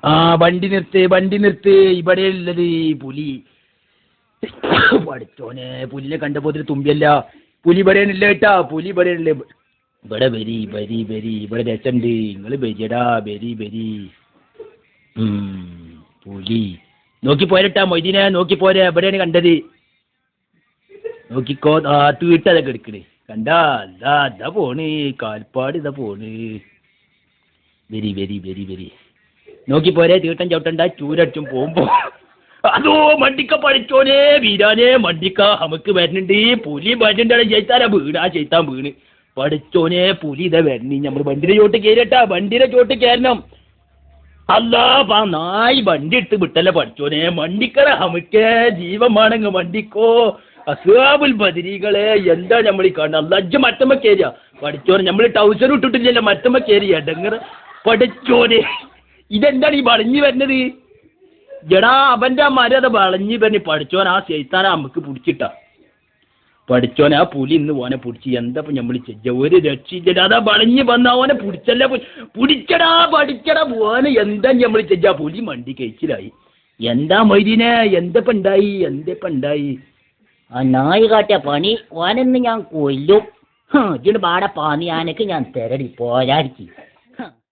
ആ വണ്ടി നിർത്ത് ഇവിടെ ഉള്ളത് പുലി. പഠിച്ചോനെ പുലിനെ കണ്ടപ്പോ തുമ്പിയല്ല. പുലി പറയാനില്ല കേട്ടാ, പുലി പറയാനില്ല. ഇവിടെ വരി ഇവിടെ രസണ്ട്, നിങ്ങള് വരിയടാ വരി. പുലി നോക്കി പോരട്ടാ മൊയ്തീനെ, നോക്കി പോരെ. എവിടെയാണ് കണ്ടത്? നോക്കിക്കോ. തീട്ടതൊക്കെ എടുക്കണേ കണ്ടാ. ഇതാ പോണ് കാൽപ്പാട്, ഇതാ പോണ്. വരി നോക്കി പോരെ. തീട്ടം ചവിട്ടണ്ട, ചൂരടിച്ചും പോകുമ്പോ. അതോ മണ്ടിക്ക പഠിച്ചോനെ വീരാനെ, മണ്ടിക്ക നമുക്ക് വരുന്നുണ്ട്. പുലി വരുന്നുണ്ടാണ്. ചെയ്ത്താൻ വീണ് പഠിച്ചോനെ. പുലി ഇതാ വരണി. നമ്മൾ വണ്ടിയുടെ ചോട്ട് കയറട്ടാ, വണ്ടിയുടെ ചോട്ട് കയറണം. അല്ലാ നായി വണ്ടി എടുത്ത് വിട്ടല്ലേ പഠിച്ചോനെ. മണ്ടിക്കട നമുക്ക് ജീവമാണെങ്ക വണ്ടിക്കോ. അസ്ഹാബുൽ ബദരീകളെ എന്താ നമ്മൾ ഈ കാണുന്നത്? അല്ലജ്ജ മറ്റമ്മ കയറിയ പഠിച്ചോനെ. നമ്മൾ ടൗസർ ഇട്ടിട്ടില്ലല്ലോ, മറ്റമ്മ കയറിയ ഡങ്ങറ് പഠിച്ചോനെ. ഇതെന്താണ് ഈ വളഞ്ഞു വരുന്നത്? ജടാ അവന്റെ മര്യാദ വളഞ്ഞു വരുന്ന പഠിച്ചോൻ. ആ ചെയ്ത്താന നമുക്ക് പിടിച്ചിട്ടാ പഠിച്ചോനെ. ആ പുലി ഇന്ന് ഓനെ പിടിച്ച് എന്താ നമ്മൾ ചെയ്യ? ഒരു രക്ഷിച്ചിട്ട് അതാ വളഞ്ഞു വന്ന ഓനെ പിടിച്ചല്ല. പിടിച്ചടാ പഠിച്ചടാ ഓനെ. എന്താ നമ്മൾ ചെയ്യ? പുലി മണ്ടി കഴിച്ചിലായി. എന്താ മൊയ്തീനെ, എന്തപ്പ ഉണ്ടായി? ആ നായി കാട്ടിയ പണി ഓനെന്ന് ഞാൻ കൊല്ലും. ഇതിന് പാടെ പാനി ആനക്ക് ഞാൻ തരടി പോരാടിക്ക്.